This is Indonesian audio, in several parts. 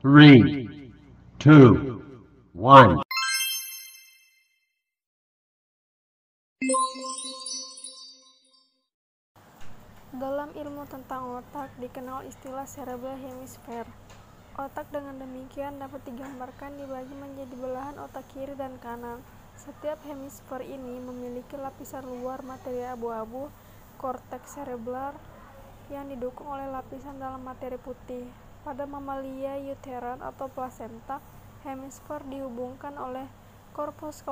3, 2, 1. Dalam ilmu tentang otak dikenal istilah cerebral hemisphere. Otak dengan demikian dapat digambarkan dibagi menjadi belahan otak kiri dan kanan. Setiap hemisfer ini memiliki lapisan luar materi abu-abu, korteks cerebral, yang didukung oleh lapisan dalam materi putih. Pada mamalia uteran atau plasenta, hemisfer dihubungkan oleh corpus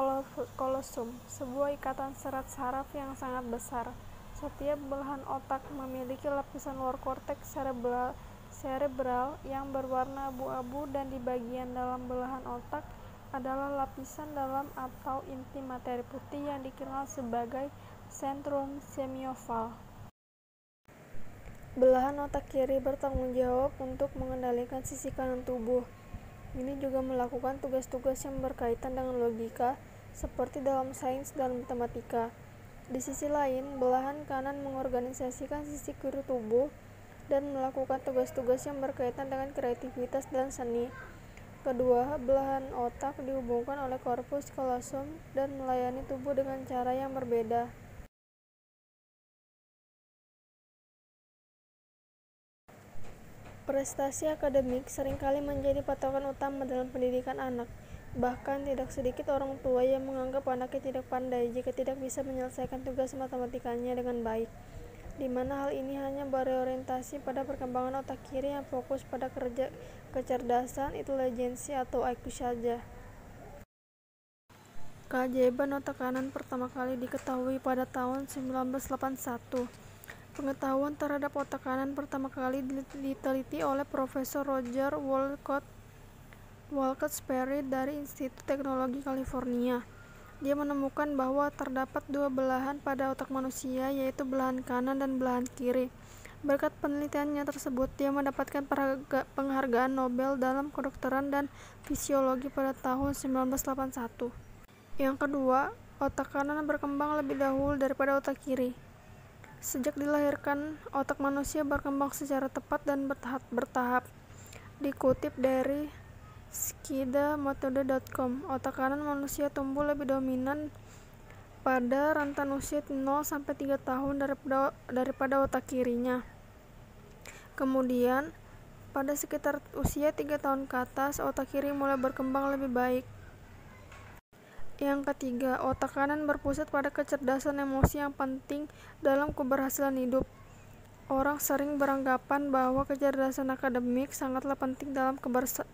callosum, sebuah ikatan serat saraf yang sangat besar. Setiap belahan otak memiliki lapisan luar korteks cerebral yang berwarna abu-abu, dan di bagian dalam belahan otak adalah lapisan dalam atau inti materi putih yang dikenal sebagai centrum semioval. Belahan otak kiri bertanggung jawab untuk mengendalikan sisi kanan tubuh. Ini juga melakukan tugas-tugas yang berkaitan dengan logika, seperti dalam sains dan matematika. Di sisi lain, belahan kanan mengorganisasikan sisi kiri tubuh dan melakukan tugas-tugas yang berkaitan dengan kreativitas dan seni. Kedua belahan otak dihubungkan oleh corpus callosum dan melayani tubuh dengan cara yang berbeda. Prestasi akademik seringkali menjadi patokan utama dalam pendidikan anak. Bahkan tidak sedikit orang tua yang menganggap anaknya tidak pandai jika tidak bisa menyelesaikan tugas matematikanya dengan baik, di mana hal ini hanya berorientasi pada perkembangan otak kiri yang fokus pada kecerdasan, intelijensi, atau IQ saja. Keajaiban otak kanan pertama kali diketahui pada tahun 1981. Pengetahuan terhadap otak kanan pertama kali diteliti oleh Profesor Roger Walcott Sperry dari Institut Teknologi California. Dia menemukan bahwa terdapat dua belahan pada otak manusia, yaitu belahan kanan dan belahan kiri. Berkat penelitiannya tersebut, dia mendapatkan penghargaan Nobel dalam kedokteran dan fisiologi pada tahun 1981. Yang kedua, otak kanan berkembang lebih dahulu daripada otak kiri. Sejak dilahirkan, otak manusia berkembang secara tepat dan bertahap. Dikutip dari skidamethode.com, otak kanan manusia tumbuh lebih dominan pada rentan usia 0-3 tahun daripada otak kirinya. Kemudian, pada sekitar usia 3 tahun ke atas, otak kiri mulai berkembang lebih baik. Yang ketiga, otak kanan berpusat pada kecerdasan emosi yang penting dalam keberhasilan hidup. Orang sering beranggapan bahwa kecerdasan akademik sangatlah penting dalam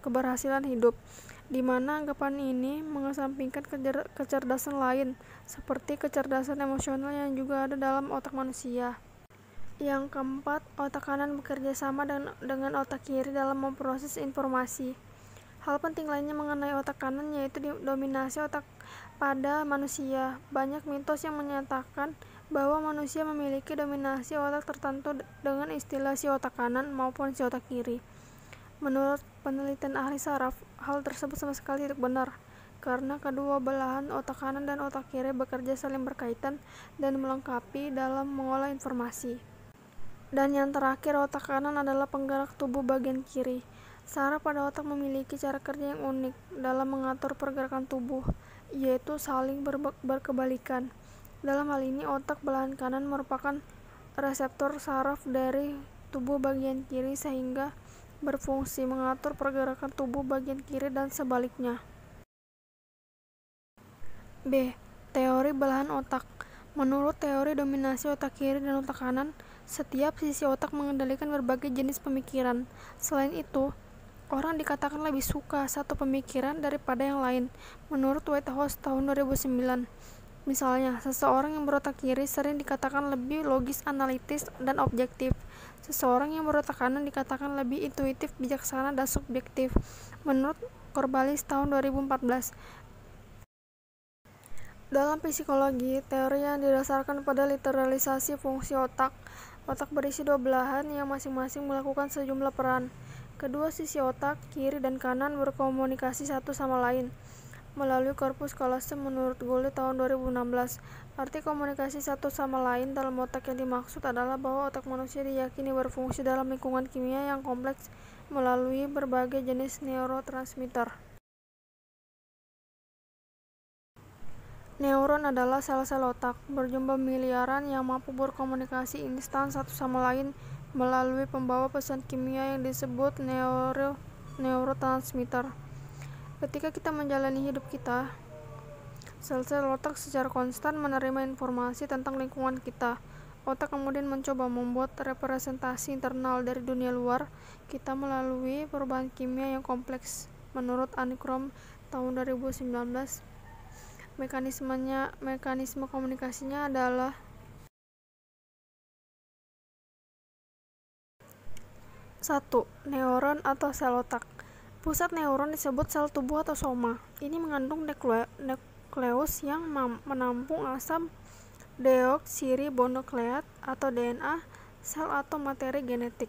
keberhasilan hidup, di mana anggapan ini mengesampingkan kecerdasan lain, seperti kecerdasan emosional yang juga ada dalam otak manusia. Yang keempat, otak kanan bekerja sama dengan otak kiri dalam memproses informasi. Hal penting lainnya mengenai otak kanan yaitu dominasi otak pada manusia. Banyak mitos yang menyatakan bahwa manusia memiliki dominasi otak tertentu dengan istilah si otak kanan maupun si otak kiri. Menurut penelitian ahli saraf, hal tersebut sama sekali tidak benar, karena kedua belahan otak kanan dan otak kiri bekerja saling berkaitan dan melengkapi dalam mengolah informasi. Dan yang terakhir, otak kanan adalah penggerak tubuh bagian kiri. Saraf pada otak memiliki cara kerja yang unik dalam mengatur pergerakan tubuh, yaitu saling berkebalikan. Dalam hal ini, otak belahan kanan merupakan reseptor saraf dari tubuh bagian kiri sehingga berfungsi mengatur pergerakan tubuh bagian kiri dan sebaliknya. B. Teori belahan otak. Menurut teori dominasi otak kiri dan otak kanan, setiap sisi otak mengendalikan berbagai jenis pemikiran. Selain itu, orang dikatakan lebih suka satu pemikiran daripada yang lain, menurut Whitehouse tahun 2009. Misalnya, seseorang yang berotak kiri sering dikatakan lebih logis, analitis, dan objektif. Seseorang yang berotak kanan dikatakan lebih intuitif, bijaksana, dan subjektif, menurut Corbalis tahun 2014. Dalam psikologi, teori yang didasarkan pada literalisasi fungsi otak. Otak berisi dua belahan yang masing-masing melakukan sejumlah peran. Kedua sisi otak, kiri dan kanan, berkomunikasi satu sama lain melalui corpus callosum menurut Gould tahun 2016. Arti komunikasi satu sama lain dalam otak yang dimaksud adalah bahwa otak manusia diyakini berfungsi dalam lingkungan kimia yang kompleks melalui berbagai jenis neurotransmitter. Neuron adalah sel-sel otak berjumlah miliaran yang mampu berkomunikasi instan satu sama lain melalui pembawa pesan kimia yang disebut neurotransmitter. Ketika kita menjalani hidup kita, sel-sel otak secara konstan menerima informasi tentang lingkungan kita. Otak kemudian mencoba membuat representasi internal dari dunia luar kita melalui perubahan kimia yang kompleks. Menurut Anikrom tahun 2019, mekanisme komunikasinya adalah satu. Neuron atau sel otak. Pusat neuron disebut sel tubuh atau soma. Ini mengandung nukleus yang menampung asam deoksiribonukleat atau DNA sel atau materi genetik.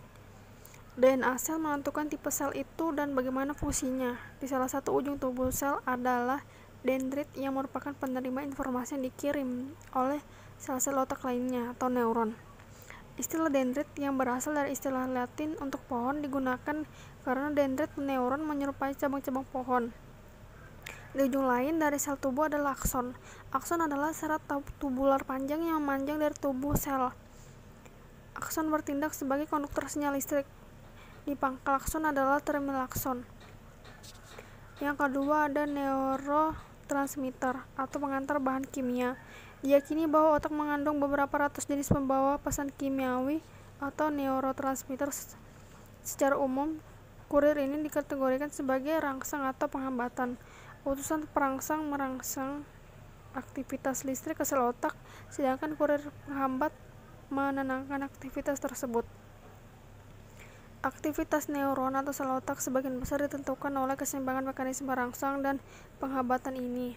DNA sel menentukan tipe sel itu dan bagaimana fungsinya. Di salah satu ujung tubuh sel adalah dendrit yang merupakan penerima informasi yang dikirim oleh sel-sel otak lainnya atau neuron. Istilah dendrit yang berasal dari istilah Latin untuk pohon digunakan karena dendrit neuron menyerupai cabang-cabang pohon. Di ujung lain dari sel tubuh adalah akson. Akson adalah serat tubular panjang yang memanjang dari tubuh sel. Akson bertindak sebagai konduktor sinyal listrik. Di pangkal akson adalah terminal akson. Yang kedua ada neurotransmitter atau pengantar bahan kimia. Diyakini bahwa otak mengandung beberapa ratus jenis pembawa pesan kimiawi atau neurotransmitter. Secara umum, kurir ini dikategorikan sebagai rangsang atau penghambatan. Utusan perangsang merangsang aktivitas listrik ke sel otak, sedangkan kurir penghambat menenangkan aktivitas tersebut. Aktivitas neuron atau sel otak sebagian besar ditentukan oleh keseimbangan mekanisme rangsang dan penghambatan ini.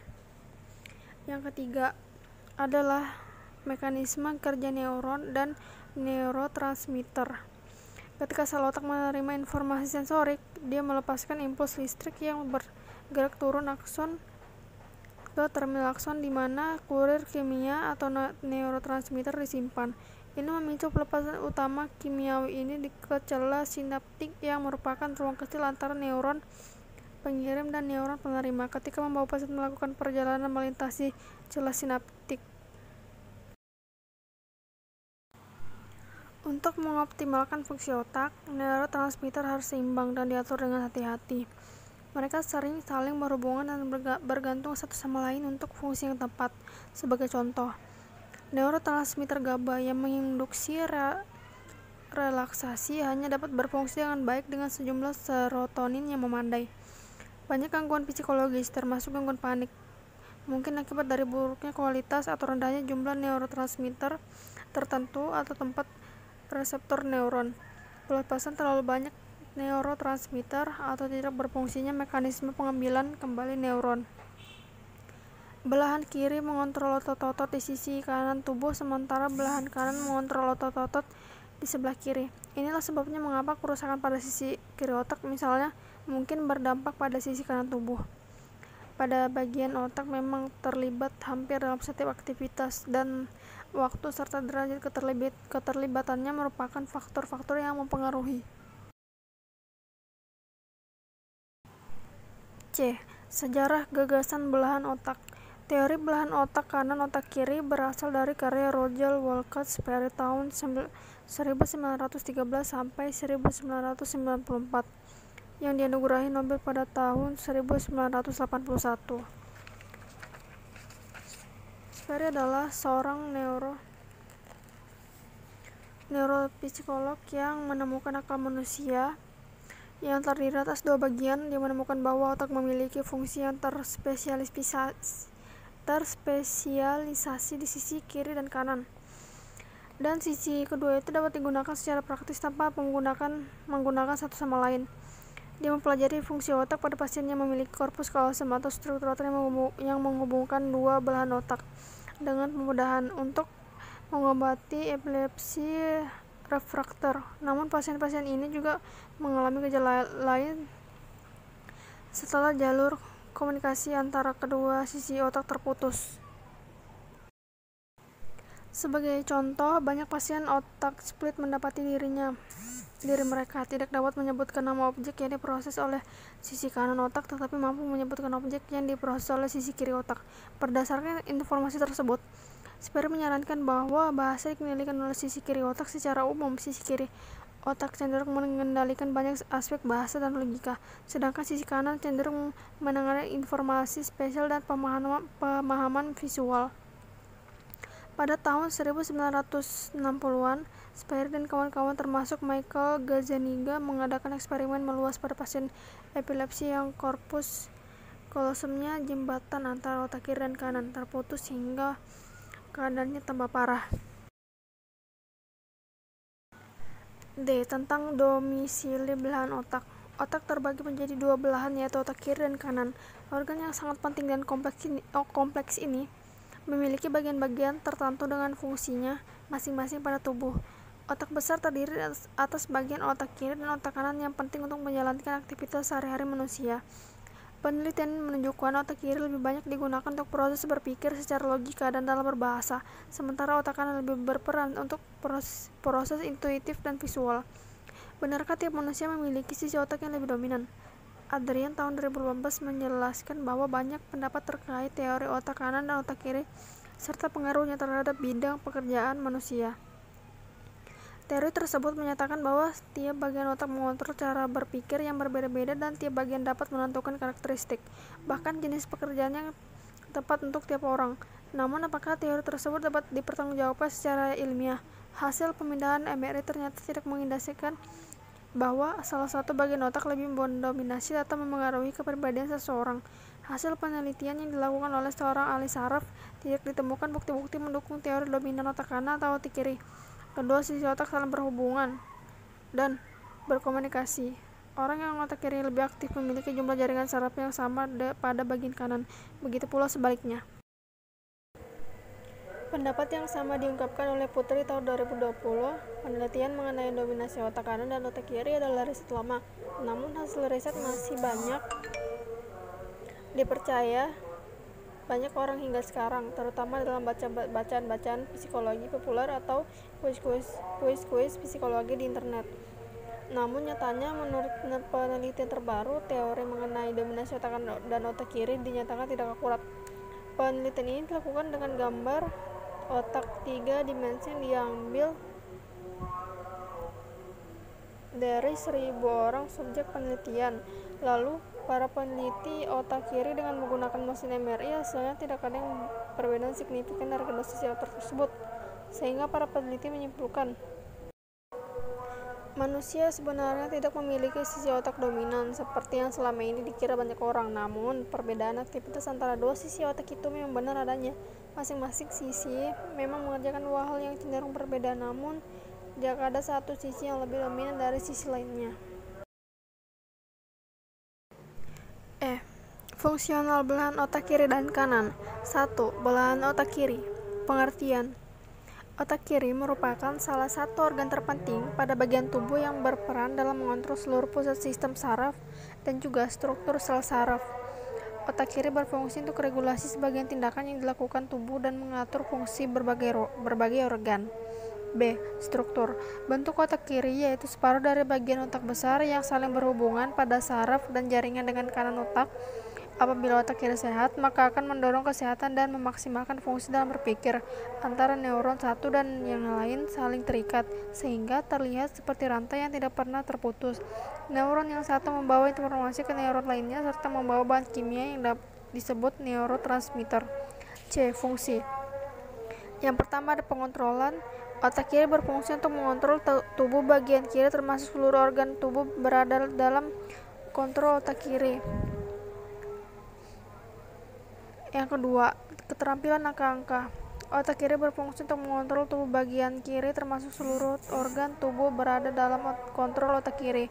Yang ketiga adalah mekanisme kerja neuron dan neurotransmitter. Ketika sel otak menerima informasi sensorik, dia melepaskan impuls listrik yang bergerak turun akson ke terminal akson di mana kurir kimia atau neurotransmitter disimpan. Ini memicu pelepasan utama kimiawi ini ke celah sinaptik yang merupakan ruang kecil antara neuron pengirim dan neuron penerima ketika membawa pesan melakukan perjalanan melintasi celah sinaptik. Untuk mengoptimalkan fungsi otak, neurotransmitter harus seimbang dan diatur dengan hati-hati. Mereka sering saling berhubungan dan bergantung satu sama lain untuk fungsi yang tepat. Sebagai contoh, neurotransmitter GABA yang menginduksi relaksasi hanya dapat berfungsi dengan baik dengan sejumlah serotonin yang memadai. Banyak gangguan psikologis, termasuk gangguan panik, mungkin akibat dari buruknya kualitas atau rendahnya jumlah neurotransmitter tertentu atau tempat reseptor neuron. Pelepasan terlalu banyak neurotransmitter atau tidak berfungsinya mekanisme pengambilan kembali neuron. Belahan kiri mengontrol otot-otot di sisi kanan tubuh, sementara belahan kanan mengontrol otot-otot di sebelah kiri. Inilah sebabnya mengapa kerusakan pada sisi kiri otak misalnya mungkin berdampak pada sisi kanan tubuh. Pada bagian otak memang terlibat hampir dalam setiap aktivitas, dan waktu serta derajat keterlibatannya merupakan faktor-faktor yang mempengaruhi. C. Sejarah gagasan belahan otak. Teori belahan otak kanan otak kiri berasal dari karya Roger Walcott pada tahun 1913 sampai 1994 yang dianugerahi Nobel pada tahun 1981. Sperry adalah seorang neuropsikolog yang menemukan akal manusia yang terdiri atas dua bagian. Dia menemukan bahwa otak memiliki fungsi yang terspesialisasi di sisi kiri dan kanan, dan sisi kedua itu dapat digunakan secara praktis tanpa menggunakan satu sama lain. Dia mempelajari fungsi otak pada pasien yang memiliki korpus kalsum atau struktur otak yang menghubungkan dua belahan otak dengan kemudahan untuk mengobati epilepsi refraktor. Namun pasien-pasien ini juga mengalami gejala lain setelah jalur komunikasi antara kedua sisi otak terputus. Sebagai contoh, banyak pasien otak split mendapati dirinya diri mereka, tidak dapat menyebutkan nama objek yang diproses oleh sisi kanan otak, tetapi mampu menyebutkan objek yang diproses oleh sisi kiri otak. Berdasarkan informasi tersebut, Sperry menyarankan bahwa bahasa dikendalikan oleh sisi kiri otak secara umum. Sisi kiri otak cenderung mengendalikan banyak aspek bahasa dan logika, sedangkan sisi kanan cenderung menangani informasi spesial dan pemahaman visual. Pada tahun 1960-an, Sperry dan kawan-kawan termasuk Michael Gazzaniga mengadakan eksperimen meluas pada pasien epilepsi yang korpus kolosumnya, jembatan antara otak kiri dan kanan, terputus hingga keadaannya tambah parah. D. Tentang domisili belahan otak. Otak terbagi menjadi dua belahan, yaitu otak kiri dan kanan. Organ yang sangat penting dan kompleks ini memiliki bagian-bagian tertentu dengan fungsinya masing-masing pada tubuh. Otak besar terdiri atas bagian otak kiri dan otak kanan yang penting untuk menjalankan aktivitas sehari-hari manusia. Penelitian menunjukkan otak kiri lebih banyak digunakan untuk proses berpikir secara logika dan dalam berbahasa, sementara otak kanan lebih berperan untuk proses intuitif dan visual. Benarkah tiap manusia memiliki sisi otak yang lebih dominan? Adrian tahun 2018 menjelaskan bahwa banyak pendapat terkait teori otak kanan dan otak kiri serta pengaruhnya terhadap bidang pekerjaan manusia. Teori tersebut menyatakan bahwa tiap bagian otak mengontrol cara berpikir yang berbeda-beda dan tiap bagian dapat menentukan karakteristik, bahkan jenis pekerjaan yang tepat untuk tiap orang. Namun, apakah teori tersebut dapat dipertanggungjawabkan secara ilmiah? Hasil pemindahan MRI ternyata tidak mengindikasikan bahwa salah satu bagian otak lebih mendominasi atau memengaruhi kepribadian seseorang. Hasil penelitian yang dilakukan oleh seorang ahli saraf tidak ditemukan bukti-bukti mendukung teori dominan otak kanan atau otak kiri. Kedua sisi otak saling berhubungan dan berkomunikasi. Orang yang otak kiri lebih aktif memiliki jumlah jaringan saraf yang sama pada bagian kanan, begitu pula sebaliknya. Pendapat yang sama diungkapkan oleh Putri tahun 2020. Penelitian mengenai dominasi otak kanan dan otak kiri adalah riset lama, namun hasil riset masih banyak dipercaya banyak orang hingga sekarang, terutama dalam bacaan-bacaan psikologi populer atau kuis-kuis psikologi di internet. Namun nyatanya, menurut penelitian terbaru, teori mengenai dominasi otak kanan dan otak kiri dinyatakan tidak akurat. Penelitian ini dilakukan dengan gambar otak 3 dimensi yang diambil dari 1.000 orang subjek penelitian. Lalu, para peneliti otak kiri dengan menggunakan mesin MRI, hasilnya tidak ada yang perbedaan signifikan dari kedua sisi otak tersebut, sehingga para peneliti menyimpulkan manusia sebenarnya tidak memiliki sisi otak dominan seperti yang selama ini dikira banyak orang. Namun, perbedaan aktivitas antara dua sisi otak itu memang benar adanya. Masing-masing sisi memang mengerjakan dua hal yang cenderung berbeda, namun jika ada satu sisi yang lebih dominan dari sisi lainnya. Fungsional belahan otak kiri dan kanan. 1. Belahan otak kiri. Pengertian: otak kiri merupakan salah satu organ terpenting pada bagian tubuh yang berperan dalam mengontrol seluruh pusat sistem saraf dan juga struktur sel saraf. Otak kiri berfungsi untuk regulasi sebagian tindakan yang dilakukan tubuh dan mengatur fungsi berbagai organ. B. Struktur. Bentuk otak kiri yaitu separuh dari bagian otak besar yang saling berhubungan pada saraf dan jaringan dengan kanan otak. Apabila otak kiri sehat, maka akan mendorong kesehatan dan memaksimalkan fungsi dalam berpikir. Antara neuron satu dan yang lain saling terikat, sehingga terlihat seperti rantai yang tidak pernah terputus. Neuron yang satu membawa informasi ke neuron lainnya, serta membawa bahan kimia yang disebut neurotransmitter. C. Fungsi. Yang pertama ada pengontrolan. Otak kiri berfungsi untuk mengontrol tubuh bagian kiri, termasuk seluruh organ tubuh berada dalam kontrol otak kiri. Yang kedua, keterampilan angka-angka. Otak kiri berfungsi untuk mengontrol tubuh bagian kiri, termasuk seluruh organ tubuh berada dalam kontrol otak kiri.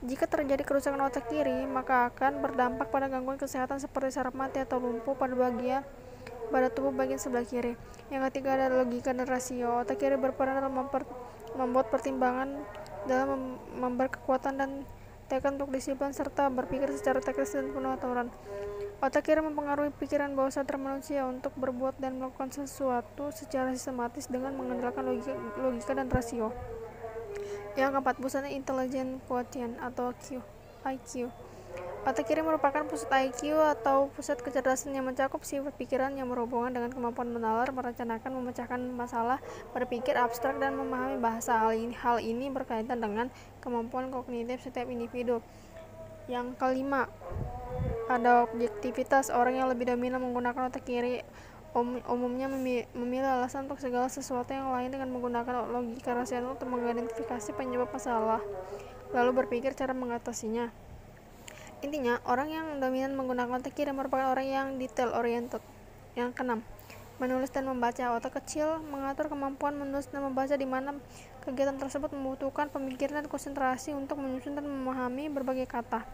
Jika terjadi kerusakan otak kiri, maka akan berdampak pada gangguan kesehatan seperti saraf mati atau lumpuh pada tubuh bagian sebelah kiri. Yang ketiga ada logika dan rasio. Otak kiri berperan dalam membuat pertimbangan, dalam memberi kekuatan dan tekad untuk disiplin, serta berpikir secara teknis dan penuh aturan. Otak kiri mempengaruhi pikiran bawah sadar manusia untuk berbuat dan melakukan sesuatu secara sistematis dengan mengandalkan logika dan rasio. Yang keempat, pusat intelligence quotient atau IQ. Otak kiri merupakan pusat IQ atau pusat kecerdasan yang mencakup sifat pikiran yang berhubungan dengan kemampuan menalar, merencanakan, memecahkan masalah, berpikir abstrak, dan memahami bahasa. Hal ini berkaitan dengan kemampuan kognitif setiap individu. Yang kelima, ada objektivitas. Orang yang lebih dominan menggunakan otak kiri umumnya memilih alasan untuk segala sesuatu yang lain dengan menggunakan logika rasional untuk mengidentifikasi penyebab masalah, lalu berpikir cara mengatasinya. Intinya, orang yang dominan menggunakan otak kiri merupakan orang yang detail oriented. Yang keenam, menulis dan membaca. Otak kecil mengatur kemampuan menulis dan membaca, di mana kegiatan tersebut membutuhkan pemikiran dan konsentrasi untuk menyusun dan memahami berbagai kata.